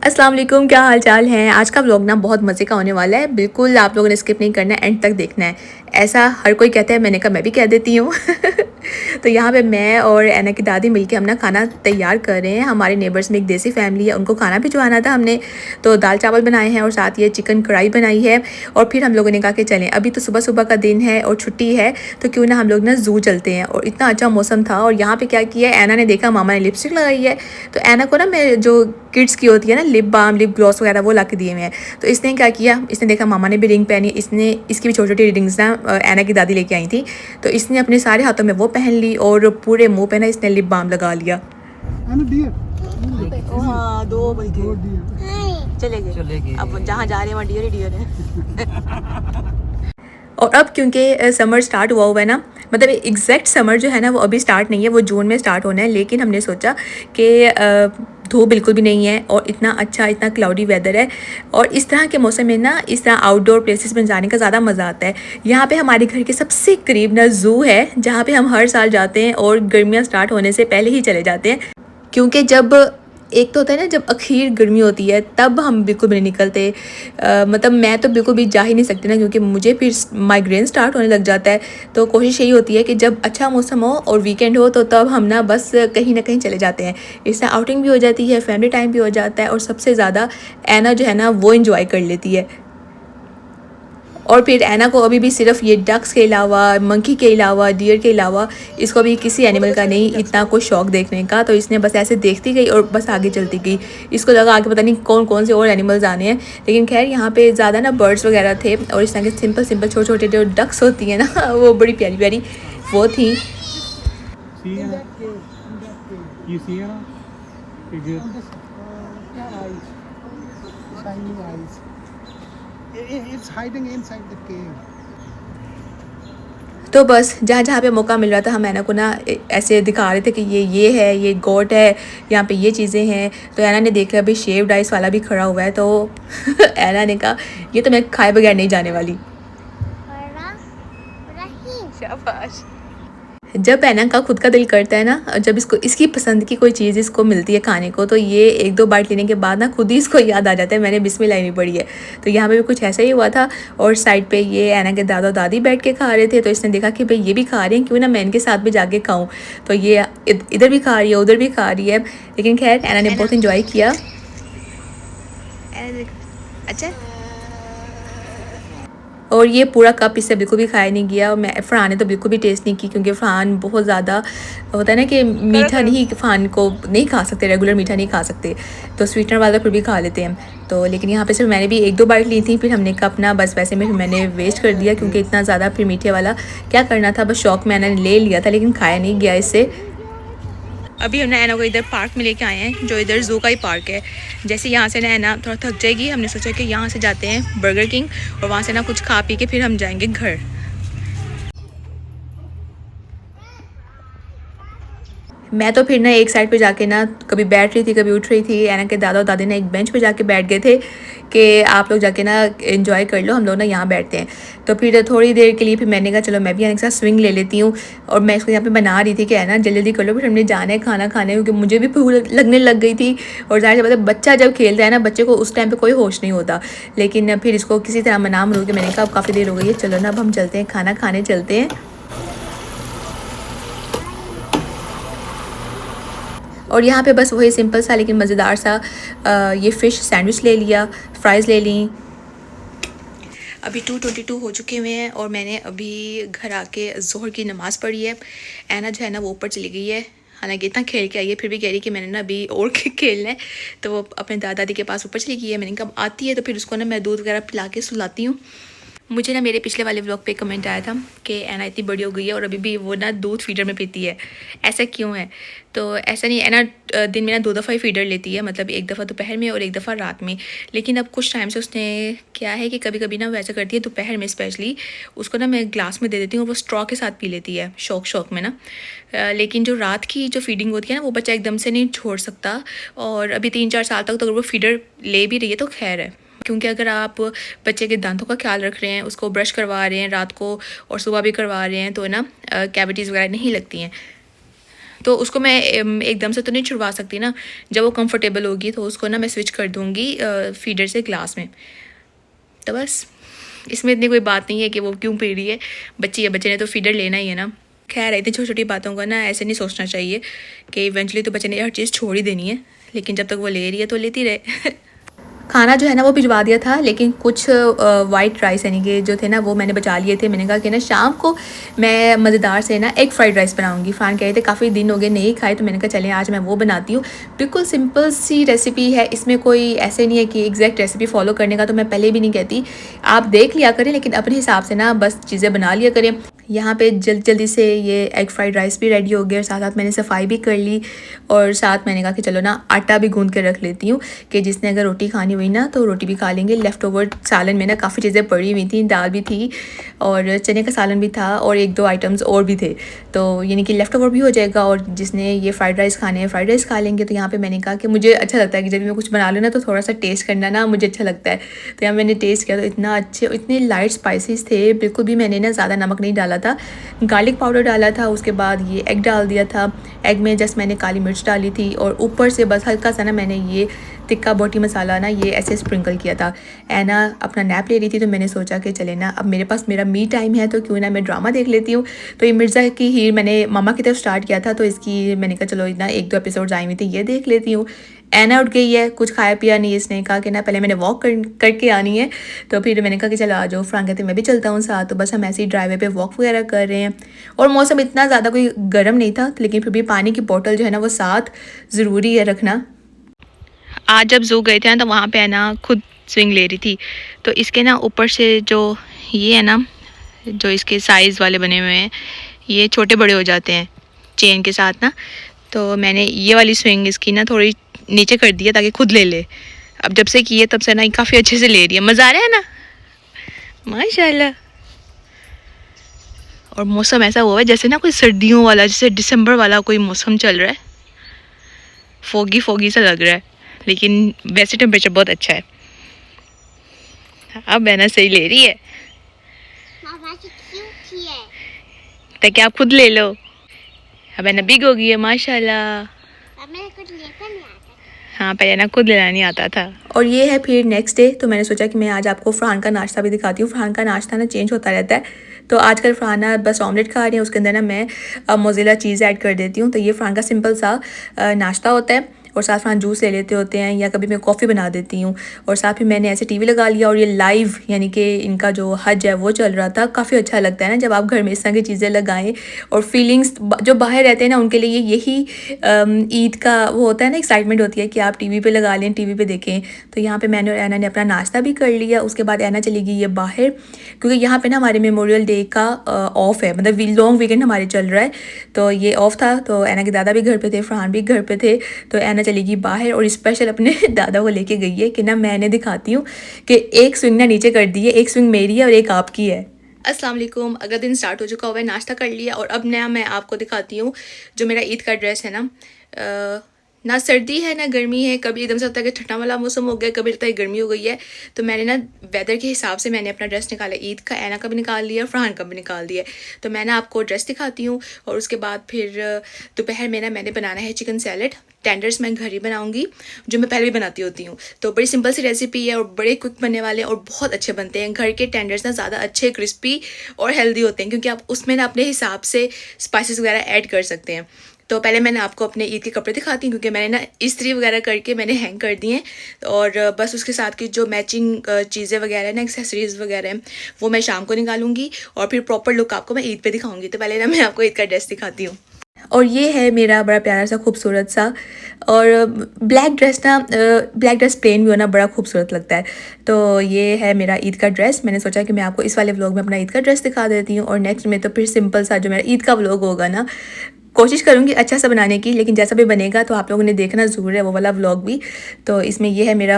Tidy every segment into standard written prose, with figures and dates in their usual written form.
अस्सलाम वालेकुम, क्या हाल चाल है। आज का व्लॉग ना बहुत मज़े का होने वाला है। बिल्कुल आप लोगों ने स्किप नहीं करना है, एंड तक देखना है। ऐसा हर कोई कहता है, मैंने कहा मैं भी कह देती हूँ। तो यहाँ पे मैं और ऐना की दादी मिलके हम ना खाना तैयार कर रहे हैं। हमारे नेबर्स में एक देसी फैमिली है, उनको खाना भिजवाना था हमने। तो दाल चावल बनाए हैं और साथ ये चिकन कढ़ाई बनाई है। और फिर हम लोगों ने कहा कि चलें, अभी तो सुबह सुबह का दिन है और छुट्टी है, तो क्यों ना हम लोग ना ज़ू चलते हैं। और इतना अच्छा मौसम था। और यहाँ पे क्या किया है, ऐना ने देखा मामा ने लिपस्टिक लगाई है, तो ऐना को ना मैं जो किड्स की होती है ना लिप बाम लिप ग्लॉस वगैरह वो ला के दिए हुए हैं। तो इसने क्या किया, इसने देखा मामा ने भी रिंग पहनी, इसने इसकी भी छोटी छोटी रिंग्स ना ऐना की दादी लेके आई थी, तो इसने अपने सारे हाथों में वो पहन ली और पूरे मुंह पे ना इसने लिप बाम लगा लिया। हाँ, दो बल्कि चले गए। अब जहाँ जा रहे हैं वहाँ डियर ही डियर है। और अब क्योंकि समर स्टार्ट हुआ है ना, मतलब एग्जैक्ट समर जो है ना वो अभी स्टार्ट नहीं है, वो जून में स्टार्ट होना है। लेकिन हमने सोचा कि धूप बिल्कुल भी नहीं है और इतना अच्छा इतना क्लाउडी वेदर है, और इस तरह के मौसम में ना इस तरह आउटडोर प्लेसेस में जाने का ज़्यादा मज़ा आता है। यहाँ पे हमारे घर के सबसे करीब ना ज़ू है, जहाँ पे हम हर साल जाते हैं और गर्मियाँ स्टार्ट होने से पहले ही चले जाते हैं। क्योंकि जब एक तो होता है ना, जब आखिर गर्मी होती है तब हम बिल्कुल भी नहीं निकलते। मतलब मैं तो बिल्कुल भी जा ही नहीं सकती ना, क्योंकि मुझे फिर माइग्रेन स्टार्ट होने लग जाता है। तो कोशिश यही होती है कि जब अच्छा मौसम हो और वीकेंड हो तो तब हम ना बस कहीं ना कहीं चले जाते हैं। इससे आउटिंग भी हो जाती है, फैमिली टाइम भी हो जाता है, और सबसे ज़्यादा ऐना जो है ना वो इंजॉय कर लेती है। और फिर ऐना को अभी भी सिर्फ ये डक्स के अलावा, मंकी के अलावा, डियर के अलावा इसको भी किसी एनिमल का नहीं इतना कुछ शौक देखने का। तो इसने बस ऐसे देखती गई और बस आगे चलती गई। इसको लगा आगे पता नहीं कौन कौन से और एनिमल्स आने हैं, लेकिन खैर यहाँ पे ज़्यादा ना बर्ड्स वगैरह थे, और इस तरह के सिंपल सिंपल छोटे छोटे जो डक्स होती हैं ना वो बड़ी प्यारी प्यारी वो थी। It's hiding inside the cave. तो बस जहाँ जहाँ पे मौका मिल रहा था हम ऐना को ना ऐसे दिखा रहे थे कि ये है, ये गोट है, यहाँ पे ये चीज़ें हैं। तो ऐना ने देख लिया अभी शेव्ड आइस वाला भी खड़ा हुआ है, तो ऐना ने कहा ये तो मैं खाए बगैर नहीं जाने वाली। शाबाश। जब ऐना का खुद का दिल करता है ना, जब इसको इसकी पसंद की कोई चीज़ इसको मिलती है खाने को, तो ये एक दो बाइट लेने के बाद ना खुद ही इसको याद आ जाता है मैंने बिस्मिल्लाह नहीं पढ़ी है। तो यहाँ पे भी कुछ ऐसा ही हुआ था। और साइड पे ये ऐना के दादा दादी बैठ के खा रहे थे, तो इसने देखा कि भाई ये भी खा रहे हैं, क्यों ना मैं इनके साथ भी जाके खाऊँ। तो ये इधर भी खा रही है, उधर भी खा रही है। लेकिन खैर ऐना ने बहुत इन्जॉय किया। अच्छा, और ये पूरा कप इससे बिल्कुल भी खाया नहीं गया। और मैं फ़रहान ने तो बिल्कुल भी टेस्ट नहीं की, क्योंकि फ़रहान बहुत ज़्यादा होता है ना कि मीठा नहीं, फ़रहान को नहीं खा सकते, रेगुलर मीठा नहीं खा सकते, तो स्वीटनर वाला फिर भी खा लेते हैं। तो लेकिन यहाँ पे सिर्फ मैंने भी एक दो बाइट ली थी, फिर हमने कहा अपना बस वैसे में मैंने वेस्ट कर दिया, क्योंकि इतना ज़्यादा फिर मीठे वाला क्या करना था, बस शौक में मैंने ले लिया था, लेकिन खाया नहीं गया इससे। अभी हमने ऐना को इधर पार्क में लेके आए हैं, जो इधर ज़ू का ही पार्क है। जैसे यहाँ से ना ऐना थोड़ा थक जाएगी, हमने सोचा कि यहाँ से जाते हैं बर्गर किंग, और वहाँ से ना कुछ खा पी के फिर हम जाएंगे घर। मैं तो फिर ना एक साइड पे जाके ना कभी बैठ रही थी कभी उठ रही थी। ऐना के दादा और दादी ने एक बेंच पे जाके बैठ गए थे कि आप लोग जाके ना एंजॉय कर लो, हम लोग ना यहाँ बैठते हैं। तो फिर थोड़ी देर के लिए फिर मैंने कहा चलो मैं भी ऐना के साथ स्विंग ले लेती हूँ। और मैं इसको यहाँ पे बना रही थी कि ऐना जल्दी जल्दी कर लो, फिर हमने जाना है खाना खाने, क्योंकि मुझे भी भूख लगने लग गई थी। और ज़ाहिर सी बात है, बच्चा जब खेलता है ना, बच्चे को उस टाइम पर कोई होश नहीं होता। लेकिन फिर इसको किसी तरह मना मरू के मैंने कहा अब काफ़ी देर हो गई है, चलो ना अब हम चलते हैं खाना खाने चलते हैं। और यहाँ पे बस वही सिंपल सा लेकिन मज़ेदार सा ये फ़िश सैंडविच ले लिया, फ्राइज़ ले ली। अभी 2:22 हो चुके हुए हैं और मैंने अभी घर आके ज़ोहर की नमाज़ पढ़ी है। ऐना जो है ना वो ऊपर चली गई है, हालांकि इतना खेल के आई है फिर भी कह रही कि मैंने ना अभी और खेलना है। तो वो अपने दादा दादी के पास ऊपर चली गई है। मैंने कहा आती है तो फिर उसको ना मैं दूध वगैरह पिला के सुलाती हूँ। मुझे ना मेरे पिछले वाले व्लॉग पे कमेंट आया था कि ऐना इतनी बड़ी हो गई है और अभी भी वो ना दूध फीडर में पीती है, ऐसा क्यों है। तो ऐसा नहीं, ऐना दिन में ना 2 दफ़ा ही फीडर लेती है, मतलब एक दफ़ा दोपहर में और एक दफ़ा रात में। लेकिन अब कुछ टाइम से उसने क्या है कि कभी कभी ना वैसा करती है, दोपहर में स्पेशली उसको ना मैं ग्लास में दे देती हूँ और वो स्ट्रॉ के साथ पी लेती है शौक शौक में ना। लेकिन जो रात की जो फीडिंग होती है ना वो बच्चा एकदम से नहीं छोड़ सकता। और अभी 3-4 साल तक तो अगर वो फीडर ले भी रही है तो खैर है, क्योंकि अगर आप बच्चे के दांतों का ख्याल रख रहे हैं, उसको ब्रश करवा रहे हैं रात को और सुबह भी करवा रहे हैं, तो ना कैविटीज़ वगैरह नहीं लगती हैं। तो उसको मैं एकदम से तो नहीं छुड़वा सकती ना, जब वो कंफर्टेबल होगी तो उसको ना मैं स्विच कर दूँगी फीडर से ग्लास में। तो बस इसमें इतनी कोई बात नहीं है कि वो क्यों पी रही है, बच्ची है, बच्चे ने तो फीडर लेना ही है ना। खैर इतनी छोटी छोटी बातों का ना ऐसे नहीं सोचना चाहिए कि इवेंचुअली तो बच्चे ने हर चीज़ छोड़ ही देनी है, लेकिन जब तक वो ले रही है तो लेती रहे। खाना जो है ना वो भिजवा दिया था, लेकिन कुछ वाइट राइस यानी कि जो थे ना वो मैंने बचा लिए थे। मैंने कहा कि ना शाम को मैं मज़ेदार से ना एग फ्राइड राइस बनाऊंगी। फ़ान कह रहे थे काफ़ी दिन हो गए नहीं खाए, तो मैंने कहा चलें आज मैं वो बनाती हूँ। बिल्कुल सिंपल सी रेसिपी है, इसमें कोई ऐसे नहीं है कि एग्जैक्ट रेसिपी फॉलो करने का तो मैं पहले भी नहीं कहती, आप देख लिया करें लेकिन अपने हिसाब से ना बस चीज़ें बना लिया करें। यहाँ पे जल्दी से ये एग फ्राइड राइस भी रेडी हो गया और साथ साथ मैंने सफाई भी कर ली, और साथ मैंने कहा कि चलो ना आटा भी गूंद के रख लेती हूँ कि जिसने अगर रोटी खानी हुई ना तो रोटी भी खा लेंगे। लेफ़्ट ओवर सालन में ना काफ़ी चीज़ें पड़ी हुई थी, दाल भी थी और चने का सालन भी था और एक दो आइटम्स और भी थे, तो यानी कि लेफ़्ट ओवर भी हो जाएगा और जिसने ये फ्राइड राइस खाने हैं फ्राइड राइस खा लेंगे। तो यहाँ पर मैंने कहा कि मुझे अच्छा लगता है कि जब मैं कुछ बना लूँ ना तो थोड़ा सा टेस्ट करना ना मुझे अच्छा लगता है। तो यहाँ मैंने टेस्ट किया तो इतना अच्छे, इतने लाइट स्पाइसेस थे, बिल्कुल भी मैंने ना ज़्यादा नमक नहीं डाला था, गार्लिक पाउडर डाला था, उसके बाद ये एग डाल दिया था। एग में जस्ट मैंने काली मिर्च डाली थी और ऊपर से बस हल्का सा ना मैंने ये टिक्का बोटी मसाला ना ये ऐसे स्प्रिंकल किया था। ऐना अपना नैप ले रही थी तो मैंने सोचा कि चले ना अब मेरे पास मेरा मी टाइम है तो क्यों ना मैं ड्रामा देख लेती हूँ। तो ये मिर्ज़ा की हीर मैंने मामा की तरफ स्टार्ट किया था, तो इसकी मैंने कहा चलो ना एक दो एपिसोड्स आई हुई थी ये देख लेती हूँ। ऐना उठ गई है, कुछ खाया पिया नहीं, इसने कहा कि ना पहले मैंने वॉक करके आनी है। तो फिर मैंने कहा कि चलो आ जाओ, फ्रांक कहते मैं भी चलता हूँ साथ। तो बस हम ऐसे ही ड्राइवे पे वॉक वगैरह कर रहे हैं और मौसम इतना ज़्यादा कोई गर्म नहीं था, लेकिन फिर भी पानी की बोतल जो है ना वो साथ ज़रूरी है रखना। आज जब जू गए थे ना तो वहाँ पे है ना खुद स्विंग ले रही थी, तो इसके ना ऊपर से जो ये है ना जो इसके साइज़ वाले बने हुए हैं ये छोटे बड़े हो जाते हैं चेन के साथ ना, तो मैंने ये वाली स्विंग इसकी ना थोड़ी नीचे कर दिया ताकि खुद ले ले। अब जब से की है तब से ना काफ़ी अच्छे से ले रही है, मज़ा आ रहा है ना माशाल्लाह। और मौसम ऐसा हुआ है जैसे ना कोई सर्दियों वाला, जैसे दिसंबर वाला कोई मौसम चल रहा है, फोगी फोगी सा लग रहा है, लेकिन वैसे टेम्परेचर बहुत अच्छा है। अब बहना सही ले रही है ताकि आप खुद ले लो। अब बहना बिग हो गई है माशाल्लाह। हाँ पहले ना खुद लेना नहीं आता था। और ये है फिर नेक्स्ट डे, तो मैंने सोचा कि मैं आज आपको फ़रहान का नाश्ता भी दिखाती हूँ। फ़रहान का नाश्ता ना चेंज होता रहता है, तो आजकल फ़रहान ना बस ऑमलेट खा रहे हैं, उसके अंदर ना मैं मोज़रेला चीज़ ऐड कर देती हूँ। तो ये फ़रहान का सिंपल सा नाश्ता होता है और साथ फ़रहान जूस ले लेते होते हैं या कभी मैं कॉफ़ी बना देती हूँ। और साथ में मैंने ऐसे टीवी लगा लिया और ये लाइव यानी कि इनका जो हज है वो चल रहा था। काफ़ी अच्छा लगता है ना जब आप घर में इस तरह की चीज़ें लगाएं, और फीलिंग्स जो बाहर रहते हैं ना उनके लिए यही ईद का वो होता है ना, एक्साइटमेंट होती है कि आप टीवी पे लगा लें, टीवी पे देखें। तो यहाँ पे मैंने और ऐना ने अपना नाश्ता भी कर लिया। उसके बाद ऐना चली गई है बाहर, क्योंकि यहाँ पे ना हमारे मेमोरियल डे का ऑफ है, मतलब लॉन्ग वीकेंड हमारे चल रहा है, तो ये ऑफ था। तो ऐना के दादा भी घर पे थे, फ़रहान भी घर पे थे, तो ऐना चली गई बाहर और स्पेशल अपने दादा को लेके गई है कि ना मैंने दिखाती हूँ कि एक स्विंग ना नीचे कर दी है, एक स्विंग मेरी है और एक आपकी है। अस्सलाम वालेकुम। अगला दिन स्टार्ट हो चुका हुआ है, नाश्ता कर लिया और अब नया मैं आपको दिखाती हूँ जो मेरा ईद का ड्रेस है ना सर्दी है ना गर्मी है, कभी एकदम से होता है कि ठंडा वाला मौसम हो गया, कभी लगता है गर्मी हो गई है। तो मैंने ना वेदर के हिसाब से मैंने अपना ड्रेस निकाला ईद का। ऐना का भी निकाल लिया, फ़रहान का भी निकाल दिया। तो मैं ना आपको ड्रेस दिखाती हूँ और उसके बाद फिर दोपहर में ना मैंने बनाना है चिकन सैलड। टेंडर्स मैं घर ही बनाऊंगी, जो मैं पहले भी बनाती होती हूँ। तो बड़ी सिंपल सी रेसिपी है और बड़े क्विक बनने वाले और बहुत अच्छे बनते हैं। घर के टेंडर्स ना ज़्यादा अच्छे, क्रिस्पी और हेल्दी होते हैं, क्योंकि आप उसमें ना अपने हिसाब से स्पाइसेस वगैरह ऐड कर सकते हैं। तो पहले मैंने आपको अपने ईद के कपड़े दिखाती हूँ, क्योंकि मैंने ना इस्त्री वगैरह करके मैंने हैंग कर दिए हैं और बस उसके साथ की जो मैचिंग चीज़ें वगैरह ना, एक्सेसरीज़ वगैरह हैं, वो मैं शाम को निकालूंगी और फिर प्रॉपर लुक आपको मैं ईद पे दिखाऊंगी। तो पहले ना मैं आपको ईद का ड्रेस दिखाती हूँ। और ये है मेरा बड़ा प्यारा सा खूबसूरत सा, और ब्लैक ड्रेस ना, ब्लैक ड्रेस प्लेन भी होना बड़ा खूबसूरत लगता है। तो ये है मेरा ईद का ड्रेस। मैंने सोचा कि मैं आपको इस वाले व्लॉग में अपना ईद का ड्रेस दिखा देती हूँ, और नेक्स्ट में तो फिर सिंपल सा जो मेरा ईद का व्लॉग होगा ना, कोशिश करूँगी अच्छा सा बनाने की, लेकिन जैसा भी बनेगा तो आप लोगों ने देखना ज़रूर है वो वाला व्लॉग भी। तो इसमें ये है मेरा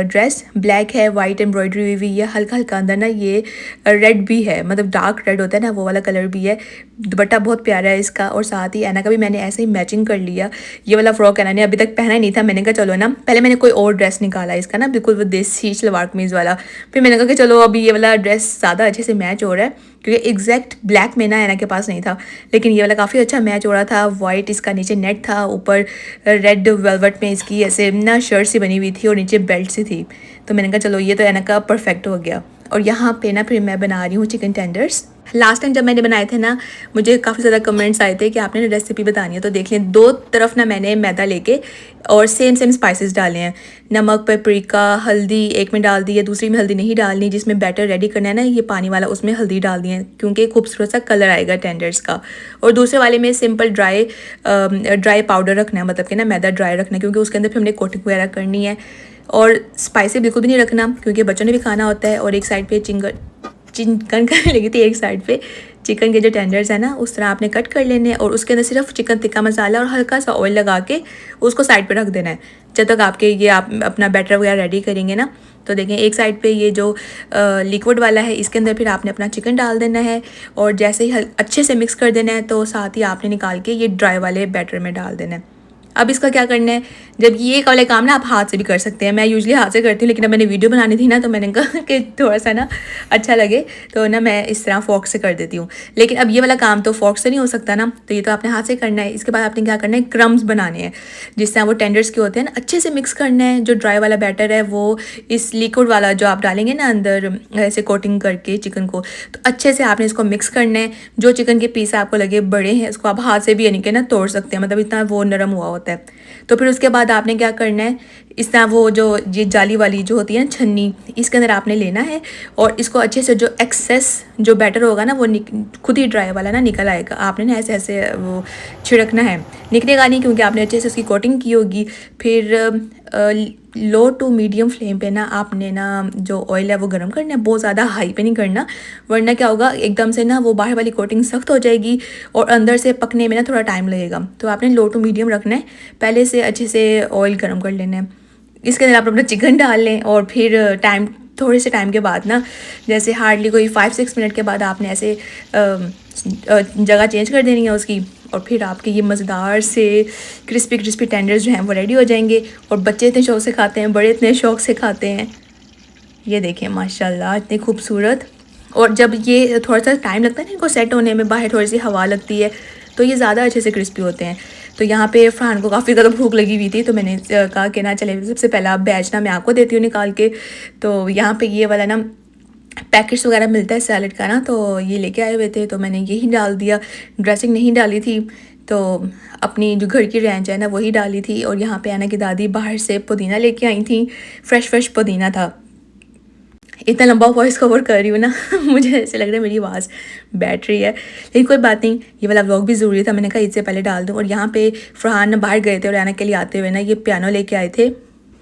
ड्रेस, ब्लैक है, वाइट एम्ब्रॉयडरी हुई हुई है, हल्का हल्का अंदर ना ये रेड भी है, मतलब डार्क रेड होता है ना वो वाला कलर भी है। दुपट्टा बहुत प्यारा है इसका, और साथ ही ऐना का भी मैंने ऐसे ही मैचिंग कर लिया। ये वाला फ्रॉक ऐना ने अभी तक पहना ही नहीं था, मैंने कहा चलो ना, पहले मैंने कोई और ड्रेस निकाला इसका ना बिल्कुल वो देसी सलवार कमीज़ वाला, फिर मैंने कहा कि चलो अभी ये वाला ड्रेस ज़्यादा अच्छे से मैच हो रहा है, क्योंकि एग्जैक्ट ब्लैक में ना ऐना के पास नहीं था, लेकिन ये वाला काफ़ी अच्छा मैच हो रहा थोड़ा था वाइट, इसका नीचे नेट था, ऊपर रेड वेलवेट में इसकी ऐसे ना शर्ट सी बनी हुई थी और नीचे बेल्ट सी थी। तो मैंने कहा चलो ये तो एना का परफेक्ट हो गया। और यहाँ पे ना फिर मैं बना रही हूँ चिकन टेंडर्स। लास्ट टाइम जब मैंने बनाए थे ना, मुझे काफ़ी ज़्यादा कमेंट्स आए थे कि आपने रेसिपी बतानी है। तो देख लें, दो तरफ ना मैंने मैदा लेके और सेम स्पाइसेस डाले हैं। नमक, पेपरिका, हल्दी एक में डाल दी है, दूसरी में हल्दी नहीं डालनी। जिसमें बैटर रेडी करना है ना ये पानी वाला, उसमें हल्दी डाल दी है क्योंकि खूबसूरत सा कलर आएगा टेंडर्स का। और दूसरे वाले में सिंपल ड्राई पाउडर रखना है, मतलब कि ना मैदा ड्राई रखना है क्योंकि उसके अंदर फिर हमने कोटिंग वगैरह करनी है। और स्पाइसी बिल्कुल भी नहीं रखना क्योंकि बच्चों ने भी खाना होता है। और एक साइड पे चिकन करने लगी थी, एक साइड पे चिकन के जो टेंडर्स है ना उस तरह आपने कट कर लेने हैं और उसके अंदर सिर्फ चिकन टिक्का मसाला और हल्का सा ऑयल लगा के उसको साइड पे रख देना है जब तक आपके ये आप अपना बैटर वगैरह रेडी करेंगे ना। तो देखें एक साइड पे ये जो लिक्विड वाला है इसके अंदर फिर आपने अपना चिकन डाल देना है और जैसे ही अच्छे से मिक्स कर देना है तो साथ ही आपने निकाल के ये ड्राई वाले बैटर में डाल देना है। अब इसका क्या करना है, जब ये वाले काम ना आप हाथ से भी कर सकते हैं। मैं यूजुअली हाथ से करती हूँ लेकिन अब मैंने वीडियो बनानी थी ना तो मैंने कहा कि थोड़ा सा ना अच्छा लगे तो ना मैं इस तरह फोर्क से कर देती हूँ। लेकिन अब ये वाला काम तो फोर्क से नहीं हो सकता ना, तो ये तो आपने हाथ से करना है। इसके बाद आपने क्या करना है, क्रम्स बनाने हैं जिस तरह वो टेंडर्स के होते हैं ना, अच्छे से मिक्स करना है। जो ड्राई वाला बैटर है वो इस लिक्विड वाला जो आप डालेंगे ना अंदर ऐसे कोटिंग करके चिकन को, तो अच्छे से आपने इसको मिक्स करना है। जो चिकन के पीस आपको लगे बड़े हैं उसको आप हाथ से भी यानी कि ना तोड़ सकते हैं, मतलब इतना वो नरम हुआ होता है। तो फिर उसके बाद आपने क्या करना है, इस तरह वो जो ये जाली वाली जो होती है ना छन्नी, इसके अंदर आपने लेना है और इसको अच्छे से जो एक्सेस जो बैटर होगा ना वो खुद ही ड्राई वाला ना निकल आएगा। आपने ना ऐसे ऐसे वो छिड़कना है, निकलेगा नहीं क्योंकि आपने अच्छे से उसकी कोटिंग की होगी। फिर लो टू मीडियम फ्लेम पे ना आपने ना जो ऑयल है वो गर्म करना है, बहुत ज़्यादा हाई पे नहीं करना वरना क्या होगा एकदम से ना वो बाहर वाली कोटिंग सख्त हो जाएगी और अंदर से पकने में ना थोड़ा टाइम लगेगा। तो आपने लो टू मीडियम रखना है, पहले से अच्छे से ऑयल गर्म कर लेना है। इसके अंदर आप अपना चिकन डाल लें और फिर थोड़े से टाइम के बाद ना, जैसे हार्डली कोई 5-6 मिनट के बाद आपने ऐसे जगह चेंज कर देनी है उसकी और फिर आपके ये मज़ेदार से क्रिस्पी टेंडर्स जो हैं वो रेडी हो जाएंगे। और बच्चे इतने शौक से खाते हैं, बड़े इतने शौक से खाते हैं। ये देखें माशाल्लाह इतने खूबसूरत। और जब ये थोड़ा सा टाइम लगता है ना इनको सेट होने में, बाहर थोड़ी सी हवा लगती है तो ये ज़्यादा अच्छे से क्रिस्पी होते हैं। तो यहाँ पे फरहान को काफ़ी ज़्यादा भूख लगी हुई थी तो मैंने कहा कि ना चले सबसे पहला बैच ना मैं आपको देती हूँ निकाल के। तो यहाँ पे ये वाला ना पैकेट्स वगैरह मिलता है सैलड का ना, तो ये लेके आए हुए थे तो मैंने यही डाल दिया। ड्रेसिंग नहीं डाली थी तो अपनी जो घर की रेंज है ना वही डाली थी। और यहाँ पे आना की दादी बाहर से पुदीना लेके आई थी, फ्रेश पुदीना था। इतना लंबा वॉइस कवर कर रही हूँ ना मुझे ऐसे लग रहा है मेरी आवाज़ बैठ रही है, लेकिन कोई बात नहीं, ये वाला व्लॉग भी ज़रूरी था, मैंने कहा इससे पहले डाल दूँ। और यहाँ पे फरहान बाहर गए थे और ऐना के लिए आते हुए ना ये पियानो लेके आए थे।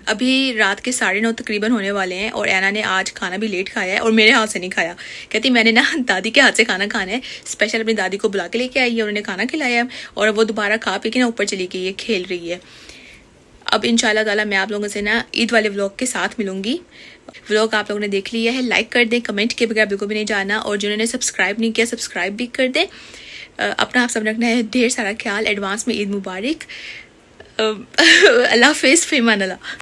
अभी रात के 9:30 तकरीबन होने वाले हैं और ऐना ने आज खाना भी लेट खाया है और मेरे हाथ से नहीं खाया। कहती मैंने ना दादी के हाथ से खाना खाना है, स्पेशल अपनी दादी को बुला के लेके आई है, उन्होंने खाना खिलाया है और वो दोबारा खा पी के ना ऊपर चली गई है, खेल रही है। अब इंशाल्लाह ताला मैं आप लोगों से ना ईद वाले व्लॉग के साथ मिलूंगी। व्लॉग आप लोगों ने देख लिया है, लाइक कर दें, कमेंट के बगैर बिल्कुल भी नहीं जाना और जिन्होंने सब्सक्राइब नहीं किया सब्सक्राइब भी कर दें। अपना आप सब रखना है ढेर सारा ख्याल। एडवांस में ईद मुबारक। अल्लाह हाफिज़, फ़िमान अल्लाह।